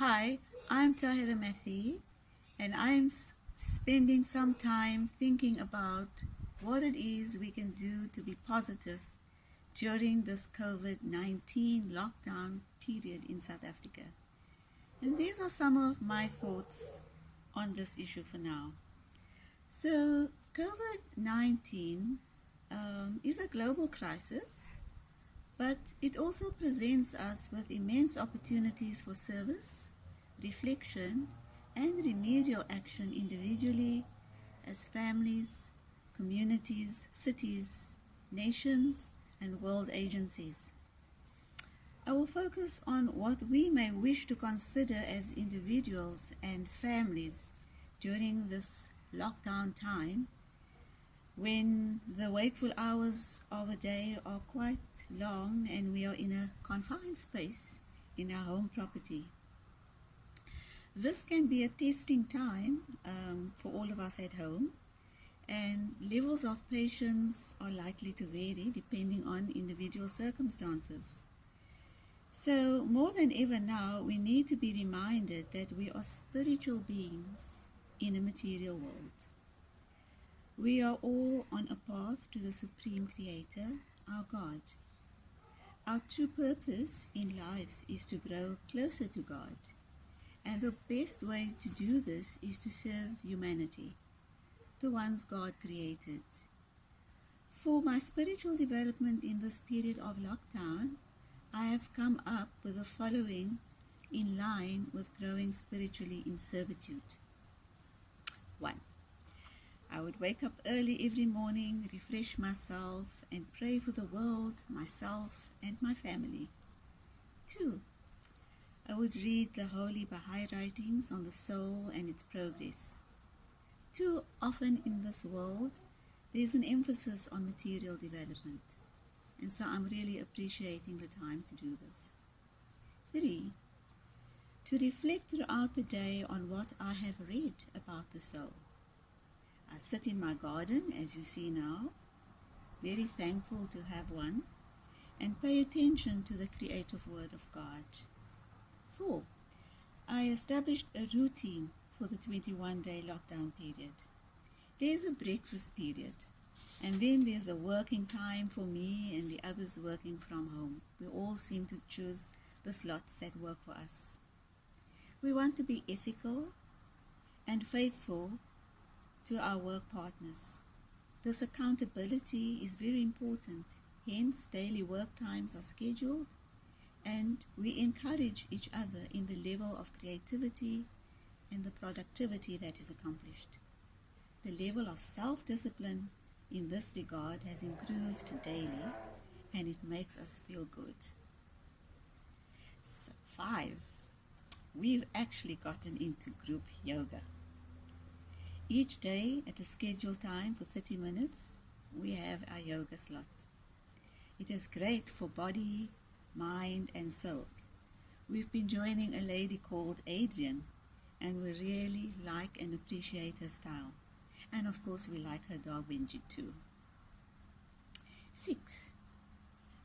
Hi, I'm Tahirih Matthee, and spending some time thinking about what it is we can do to be positive during this COVID-19 lockdown period in South Africa. And these are some of my thoughts on this issue for now. So, COVID-19 is a global crisis, but it also presents us with immense opportunities for service, reflection, and remedial action individually, as families, communities, cities, nations, and world agencies. I will focus on what we may wish to consider as individuals and families during this lockdown time, when the wakeful hours of a day are quite long and we are in a confined space in our home property. This can be a testing time for all of us at home, and levels of patience are likely to vary depending on individual circumstances. So more than ever now, we need to be reminded that we are spiritual beings in a material world. We are all on a path to the Supreme Creator, our God. Our true purpose in life is to grow closer to God, and the best way to do this is to serve humanity, the ones God created. For my spiritual development in this period of lockdown, I have come up with the following in line with growing spiritually in servitude. 1. I would wake up early every morning, refresh myself, and pray for the world, myself, and my family. 2. I would read the holy Baha'i writings on the soul and its progress. Too often in this world, there's an emphasis on material development, and so I'm really appreciating the time to do this. 3. To reflect throughout the day on what I have read about the soul. I sit in my garden, as you see now, very thankful to have one, and pay attention to the creative word of God. 4. I established a routine for the 21-day lockdown period. There's a breakfast period, and then there's a working time for me and the others working from home. We all seem to choose the slots that work for us. We want to be ethical and faithful to our work partners. This accountability is very important. Hence, daily work times are scheduled, and we encourage each other in the level of creativity and the productivity that is accomplished. The level of self-discipline in this regard has improved daily, and it makes us feel good. 5. We've actually gotten into group yoga. Each day at a scheduled time for 30 minutes, we have our yoga slot. It is great for body, mind, and soul. We've been joining a lady called Adrian, and we really like and appreciate her style. And of course, we like her dog Benji too. 6.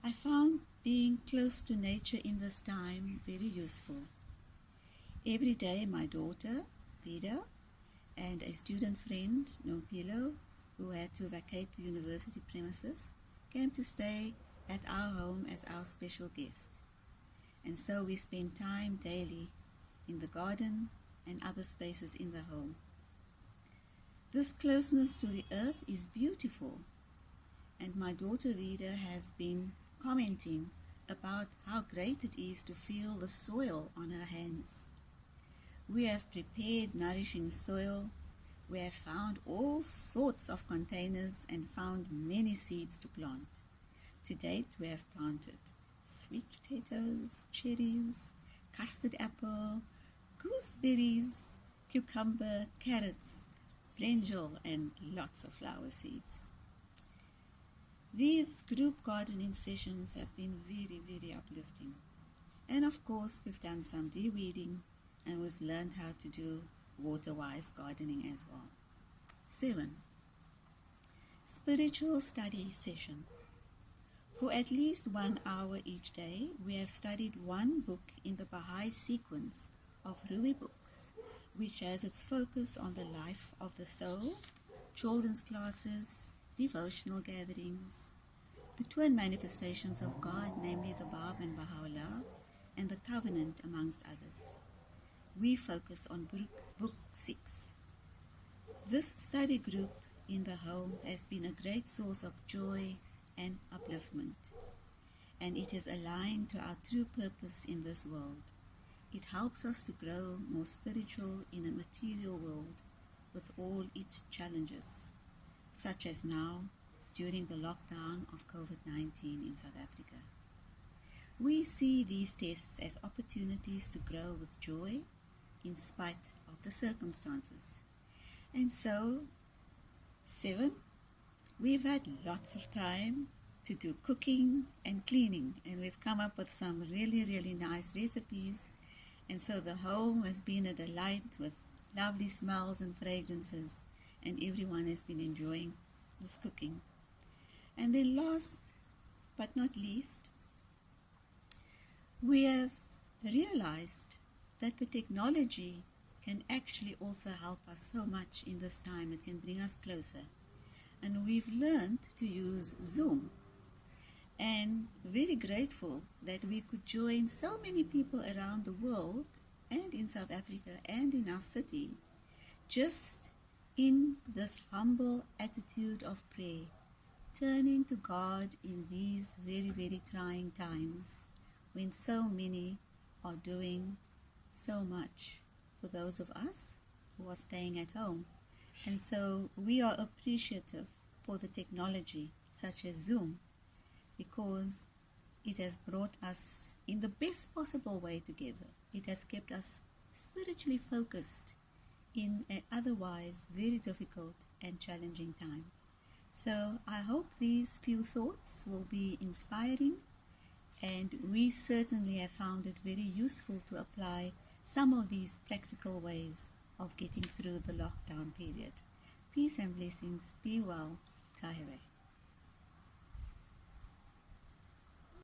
I found being close to nature in this time very useful. Every day, my daughter, Vida, and a student friend, Nompilo, who had to vacate the university premises, came to stay at our home as our special guest. And so we spend time daily in the garden and other spaces in the home. This closeness to the earth is beautiful, and my daughter Vida has been commenting about how great it is to feel the soil on her hands. We have prepared nourishing soil. We have found all sorts of containers and found many seeds to plant. To date, we have planted sweet potatoes, cherries, custard apple, gooseberries, cucumber, carrots, brinjal, and lots of flower seeds. These group gardening sessions have been very, very uplifting. And of course, we've done some de-weeding, and we've learned how to do water-wise gardening as well. 7. Spiritual study session. For at least 1 hour each day, we have studied one book in the Baha'i sequence of Ruby Books, which has its focus on the life of the soul, children's classes, devotional gatherings, the twin manifestations of God, namely the Bab and Baha'u'llah, and the Covenant, amongst others. We focus on Book 6. This study group in the home has been a great source of joy and upliftment, and it is aligned to our true purpose in this world. It helps us to grow more spiritual in a material world with all its challenges, such as now during the lockdown of COVID-19 in South Africa. We see these tests as opportunities to grow with joy in spite of the circumstances. And so, 7, we've had lots of time to do cooking and cleaning, and we've come up with some really nice recipes, and so the home has been a delight with lovely smells and fragrances, and everyone has been enjoying this cooking. And then last but not least, we have realized that the technology can actually also help us so much in this time. It can bring us closer. And we've learned to use Zoom. And very grateful that we could join so many people around the world and in South Africa and in our city, just in this humble attitude of prayer, turning to God in these very trying times when so many are doing so much for those of us who are staying at home. And so we are appreciative for the technology such as Zoom, because it has brought us in the best possible way together. It has kept us spiritually focused in an otherwise very difficult and challenging time. So I hope these few thoughts will be inspiring, and we certainly have found it very useful to apply some of these practical ways of getting through the lockdown period. Peace and blessings. Be well. Tahirih.